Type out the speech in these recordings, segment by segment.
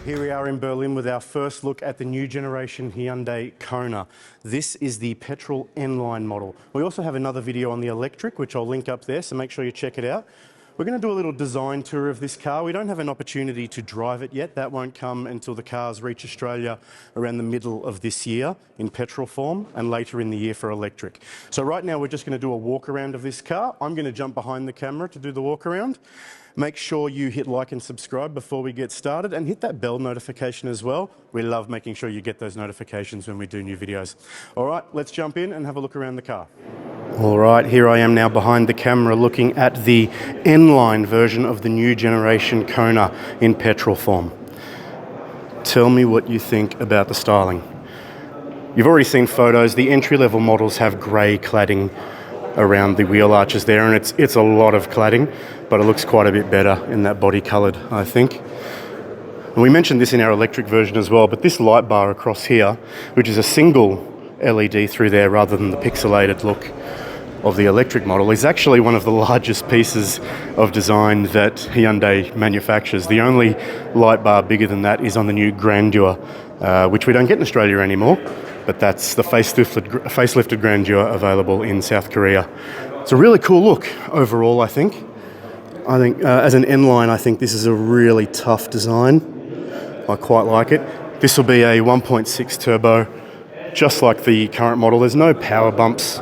Here we are in Berlin with our first look at the new generation Hyundai Kona. This is the petrol N-line model. We also have another video on the electric, which I'll link up there, so make sure you check it out. We're going to do a little design tour of this car. We don't have an opportunity to drive it yet. That won't come until the cars reach Australia around the middle of this year in petrol form and later in the year for electric. So right now we're just going to do a walk around of this car. I'm going to jump behind the camera to do the walk around. Make sure you hit like and subscribe before we get started and hit that bell notification as well. We love making sure you get those notifications when we do new videos. All right, let's jump in and have a look around the car. All right, here I am now behind the camera looking at the N-line version of the new generation Kona in petrol form. Tell me what you think about the styling. You've already seen photos. The entry-level models have grey cladding around the wheel arches there, and it's a lot of cladding, but it looks quite a bit better in that body coloured, I think. And we mentioned this in our electric version as well, but this light bar across here, which is a single LED through there rather than the pixelated look of the electric model, is actually one of the largest pieces of design that Hyundai manufactures. The only light bar bigger than that is on the new Grandeur, which we don't get in Australia anymore, but that's the facelifted Grandeur available in South Korea. It's a really cool look overall, I think. As an N-line, I think this is a really tough design. I quite like it. This will be a 1.6 turbo, just like the current model. There's no power bumps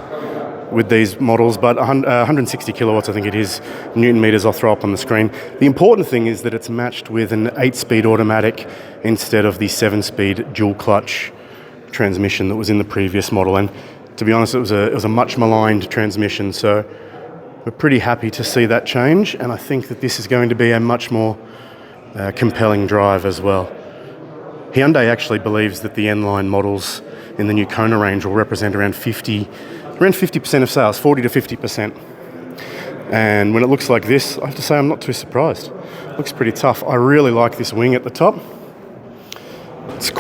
with these models, but 160 kilowatts, I think it is, Newton meters. I'll throw up on the screen. The important thing is that it's matched with an 8-speed automatic instead of the 7-speed dual clutch transmission that was in the previous model. And to be honest, it was a much maligned transmission, so we're pretty happy to see that change, and I think that this is going to be a much more compelling drive as well. Hyundai actually believes that the N-line models in the new Kona range will represent around 50% of sales, 40 to 50%. And when it looks like this, I have to say I'm not too surprised. It looks pretty tough. I really like this wing at the top. It's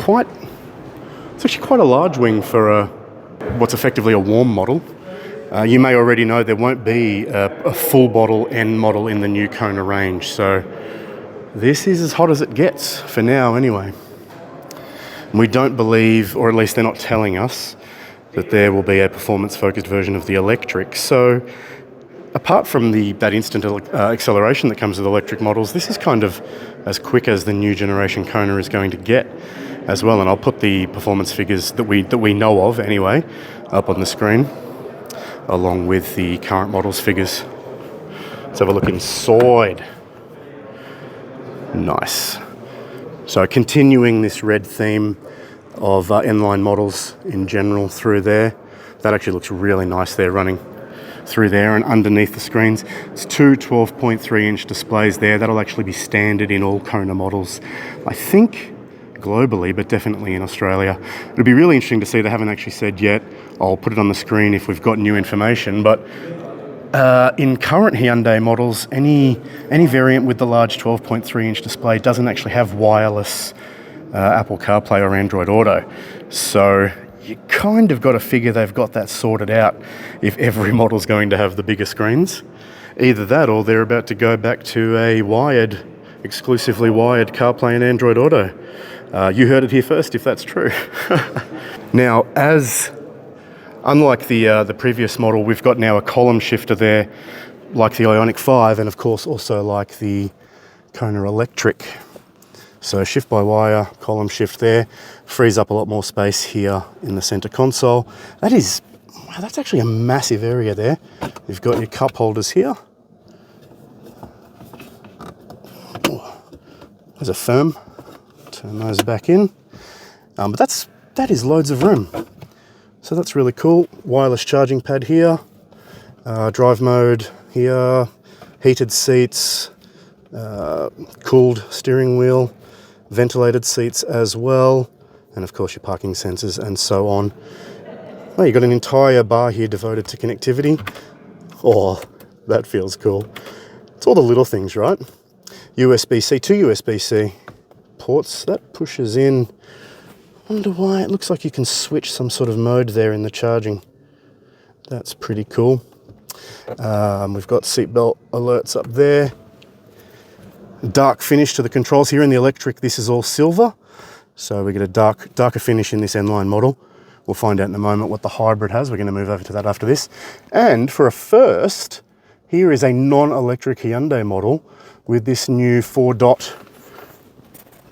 actually quite a large wing for what's effectively a warm model. You may already know there won't be a full bottle N model in the new Kona range, so this is as hot as it gets for now anyway. And we don't believe, or at least they're not telling us, that there will be a performance-focused version of the electric. So apart from that instant acceleration that comes with electric models, this is kind of as quick as the new generation Kona is going to get as well. And I'll put the performance figures that we know of anyway up on the screen, along with the current model's figures. Let's have a look inside. Nice. So continuing this red theme of N-line models in general through there. That actually looks really nice there, running through there and underneath the screens. It's two 12.3-inch displays there. That'll actually be standard in all Kona models, I think globally, but definitely in Australia. It'll be really interesting to see. They haven't actually said yet. I'll put it on the screen if we've got new information, but in current Hyundai models, any variant with the large 12.3-inch display doesn't actually have wireless Apple CarPlay or Android Auto. So you kind of got to figure they've got that sorted out if every model's going to have the bigger screens. Either that or they're about to go back to a exclusively wired CarPlay and Android Auto. You heard it here first if that's true. Now, unlike the previous model, we've got now a column shifter there, like the Ioniq 5, and of course also like the Kona Electric. So shift-by-wire, column shift there, frees up a lot more space here in the center console. That's actually a massive area there. You've got your cup holders here. There's a firm. Turn those back in. But that is loads of room. So that's really cool. Wireless charging pad here. Drive mode here. Heated seats. Cooled steering wheel. Ventilated seats as well, and of course your parking sensors and so on. Well, you've got an entire bar here devoted to connectivity. Oh, that feels cool. It's all the little things, right? USB-C, two USB-C ports. That pushes in. Wonder why. It looks like you can switch some sort of mode there in the charging. That's pretty cool. We've got seatbelt alerts up there. dark finish to the controls here. In the electric, this is all silver. So we get a darker finish in this N-Line model. We'll find out in a moment what the hybrid has. We're going to move over to that after this. And for a first, here is a non-electric Hyundai model with this new 4-dot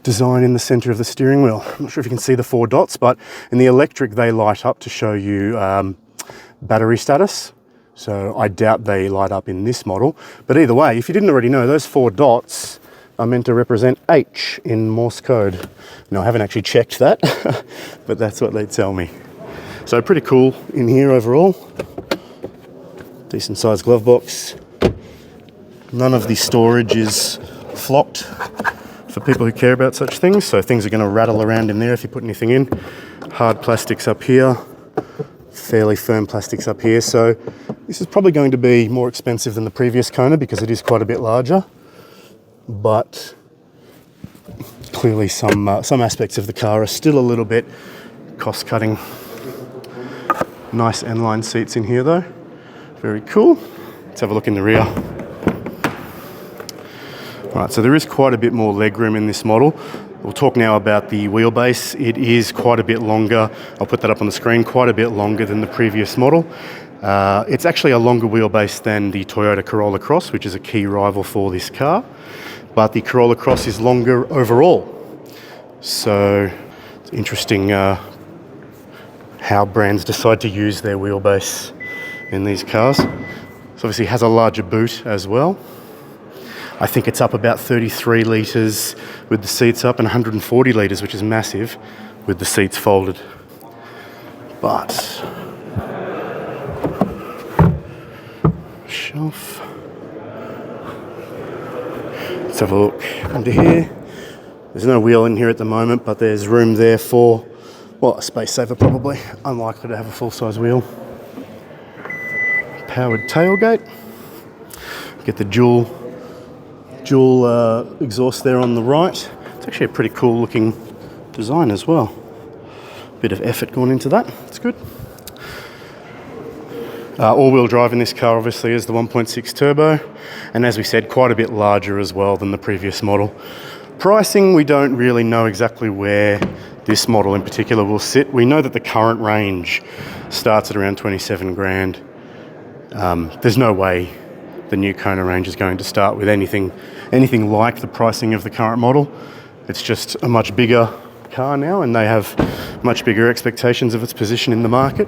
design in the center of the steering wheel. I'm not sure if you can see the 4 dots, but in the electric, they light up to show you battery status. So I doubt they light up in this model. But either way, if you didn't already know, those 4 dots are meant to represent H in Morse code. Now, I haven't actually checked that, but that's what they tell me. So pretty cool in here overall. Decent sized glove box. None of the storage is flocked for people who care about such things. So things are going to rattle around in there if you put anything in. Hard plastics up here. Fairly firm plastics up here. So this is probably going to be more expensive than the previous Kona because it is quite a bit larger. But clearly some aspects of the car are still a little bit cost-cutting. Nice N-Line seats in here though. Very cool. Let's have a look in the rear. Right, so there is quite a bit more legroom in this model. We'll talk now about the wheelbase. It is quite a bit longer. I'll put that up on the screen. Quite a bit longer than the previous model. It's actually a longer wheelbase than the Toyota Corolla Cross, which is a key rival for this car. But the Corolla Cross is longer overall. So it's interesting how brands decide to use their wheelbase in these cars. So obviously it has a larger boot as well. I think it's up about 33 litres with the seats up and 140 litres, which is massive, with the seats folded. But shelf. Let's have a look under here. There's no wheel in here at the moment, but there's room there for, well, a space saver probably. Unlikely to have a full-size wheel. Powered tailgate. Get the dual exhaust there on the right. It's actually a pretty cool looking design as well. Bit of effort gone into that. It's good. All-wheel drive in this car obviously is the 1.6 turbo, and as we said, quite a bit larger as well than the previous model. Pricing, we don't really know exactly where this model in particular will sit. We know that the current range starts at around 27 grand. There's no way the new Kona range is going to start with anything like the pricing of the current model. It's just a much bigger car now, and they have much bigger expectations of its position in the market.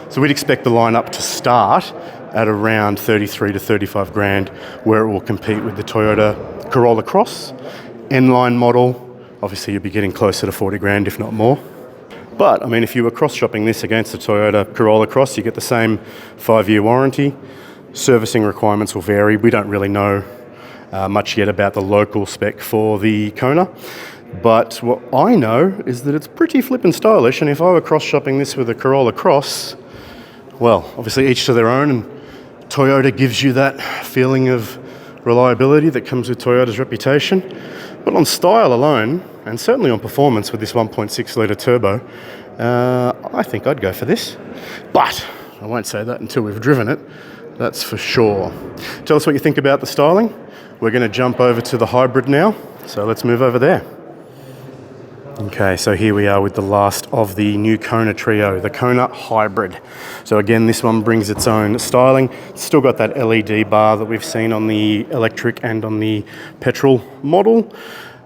So we'd expect the lineup to start at around 33 to 35 grand, where it will compete with the Toyota Corolla Cross. N-Line model, obviously you'd be getting closer to 40 grand, if not more. But, I mean, if you were cross-shopping this against the Toyota Corolla Cross, you get the same 5-year warranty. Servicing requirements will vary. We don't really know much yet about the local spec for the Kona. But what I know is that it's pretty flippin' stylish, and if I were cross-shopping this with a Corolla Cross, well, obviously each to their own, and Toyota gives you that feeling of reliability that comes with Toyota's reputation. But on style alone, and certainly on performance with this 1.6 litre turbo, I think I'd go for this. But I won't say that until we've driven it, that's for sure. Tell us what you think about the styling. We're going to jump over to the hybrid now, so let's move over there. Okay, so here we are with the last of the new Kona trio, the Kona Hybrid. So again, this one brings its own styling. It's still got that LED bar that we've seen on the electric and on the petrol model.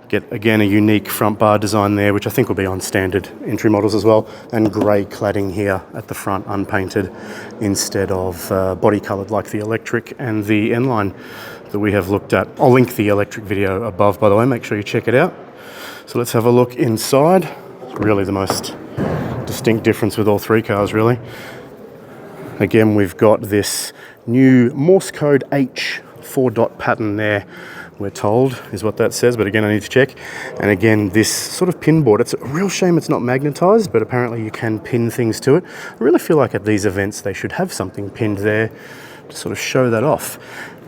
Get, again, a unique front bar design there, which I think will be on standard entry models as well. And grey cladding here at the front, unpainted, instead of body coloured like the electric and the N-Line that we have looked at. I'll link the electric video above, by the way, make sure you check it out. So let's have a look inside. It's really the most distinct difference with all three cars, really. Again, we've got this new Morse code H 4-dot pattern there, we're told, is what that says, but again, I need to check. And again, this sort of pin board, it's a real shame it's not magnetized, but apparently you can pin things to it. I really feel like at these events, they should have something pinned there to sort of show that off.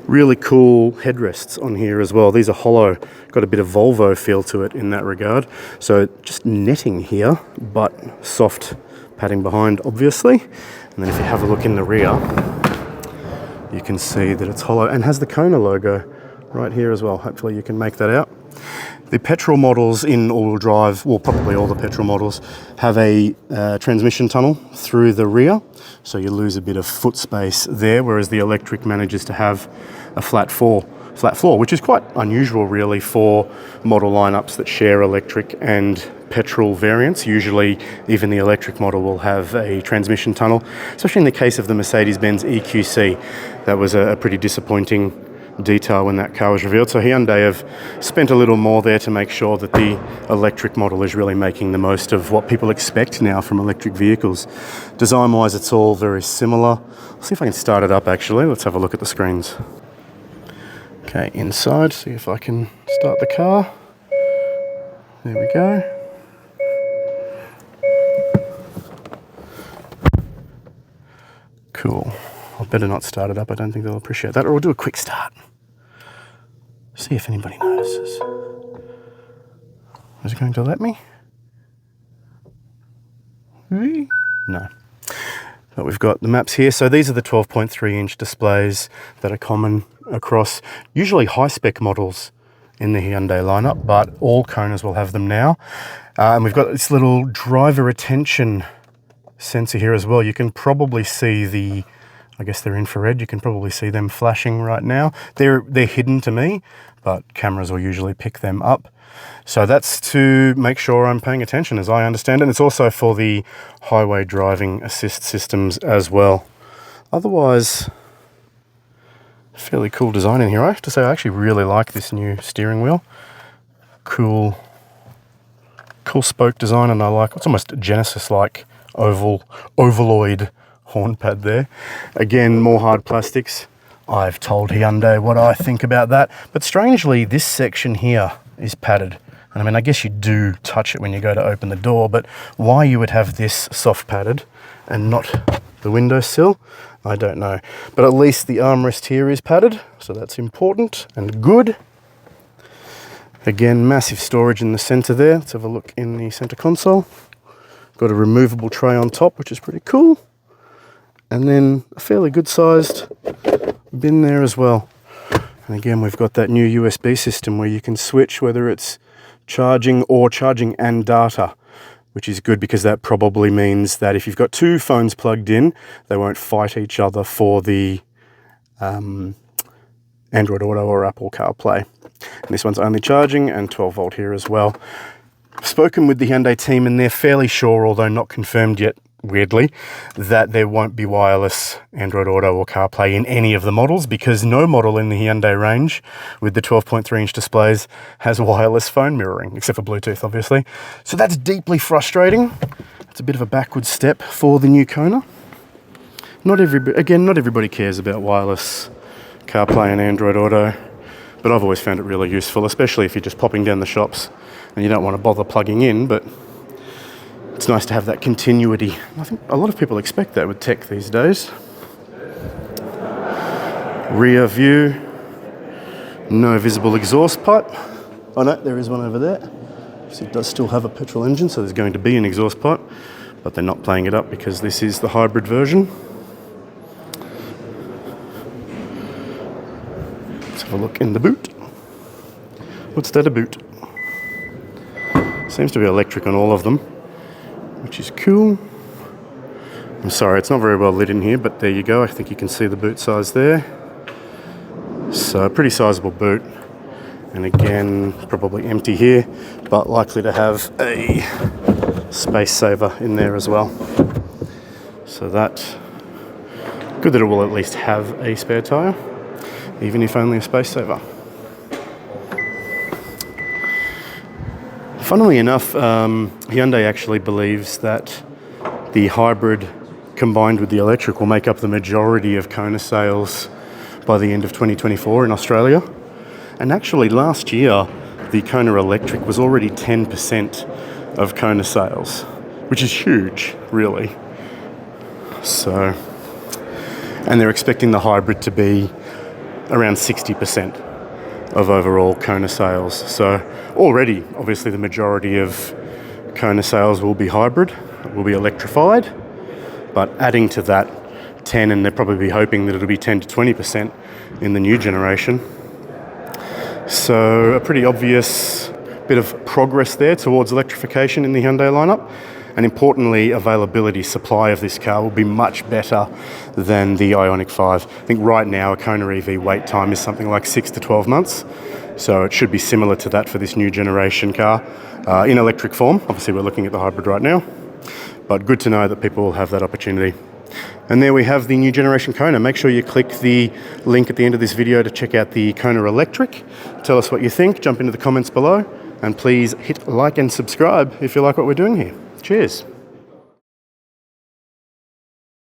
Really cool headrests on here as well. These are hollow, got a bit of Volvo feel to it in that regard. So just netting here, but soft padding behind, obviously. And then if you have a look in the rear, you can see that it's hollow and has the Kona logo right here as well. Hopefully you can make that out. The petrol models in all-wheel drive, well, probably all the petrol models, have a transmission tunnel through the rear, so you lose a bit of foot space there, whereas the electric manages to have a flat floor, which is quite unusual really for model lineups that share electric and petrol variants. Usually even the electric model will have a transmission tunnel, especially in the case of the Mercedes-Benz EQC. That was a pretty disappointing detail when that car was revealed. So Hyundai have spent a little more there to make sure that the electric model is really making the most of what people expect now from electric vehicles. Design-wise, it's all very similar. Let's see if I can start it up actually. Let's have a look at the screens. Okay, inside, see if I can start the car. There we go. Cool. I better not start it up. I don't think they'll appreciate that. Or we'll do a quick start. See if anybody notices. Is it going to let me? No. But we've got the maps here. So these are the 12.3-inch displays that are common across usually high-spec models in the Hyundai lineup, but all Konas will have them now. And we've got this little driver attention sensor here as well. You can probably see the, I guess they're infrared. You can probably see them flashing right now. They're hidden to me, but cameras will usually pick them up. So that's to make sure I'm paying attention, as I understand it. And it's also for the highway driving assist systems as well. Otherwise, fairly cool design in here. I have to say I actually really like this new steering wheel. Cool spoke design, and I like, it's almost Genesis-like ovaloid horn pad there. Again, more hard plastics. I've told Hyundai what I think about that, but strangely this section here is padded. And I mean, I guess you do touch it when you go to open the door, but why you would have this soft padded and not the windowsill, I don't know. But at least the armrest here is padded, so that's important and good. Again, massive storage in the center there. Let's have a look in the center console. Got a removable tray on top, which is pretty cool. And then a fairly good sized bin there as well. And again, we've got that new USB system where you can switch whether it's charging or charging and data, which is good because that probably means that if you've got two phones plugged in, they won't fight each other for the Android Auto or Apple CarPlay. And this one's only charging and 12 volt here as well. I've spoken with the Hyundai team and they're fairly sure, although not confirmed yet, weirdly, that there won't be wireless Android Auto or CarPlay in any of the models, because no model in the Hyundai range with the 12.3-inch displays has wireless phone mirroring, except for Bluetooth, obviously. So that's deeply frustrating. It's a bit of a backward step for the new Kona. Not everybody cares about wireless CarPlay and Android Auto, but I've always found it really useful, especially if you're just popping down the shops and you don't want to bother plugging in, but it's nice to have that continuity. I think a lot of people expect that with tech these days. Rear view, no visible exhaust pipe. Oh no, there is one over there. So it does still have a petrol engine, so there's going to be an exhaust pipe, but they're not playing it up because this is the hybrid version. Let's have a look in the boot. What's that, a boot? Seems to be electric on all of them, which is cool. I'm sorry, it's not very well lit in here, but there you go. I think you can see the boot size there. So a pretty sizable boot. And again, probably empty here, but likely to have a space saver in there as well. So that, good that it will at least have a spare tyre, even if only a space saver. Funnily enough, Hyundai actually believes that the hybrid combined with the electric will make up the majority of Kona sales by the end of 2024 in Australia. And actually last year, the Kona electric was already 10% of Kona sales, which is huge, really. So, and they're expecting the hybrid to be around 60% of overall Kona sales. So already, obviously, the majority of Kona sales will be hybrid, will be electrified, but adding to that 10, and they'll probably be hoping that it'll be 10 to 20% in the new generation. So a pretty obvious bit of progress there towards electrification in the Hyundai lineup. And importantly, availability, supply of this car will be much better than the Ioniq 5. I think right now a Kona EV wait time is something like 6 to 12 months. So it should be similar to that for this new generation car in electric form. Obviously we're looking at the hybrid right now, but good to know that people will have that opportunity. And there we have the new generation Kona. Make sure you click the link at the end of this video to check out the Kona Electric. Tell us what you think, jump into the comments below, and please hit like and subscribe if you like what we're doing here. Cheers.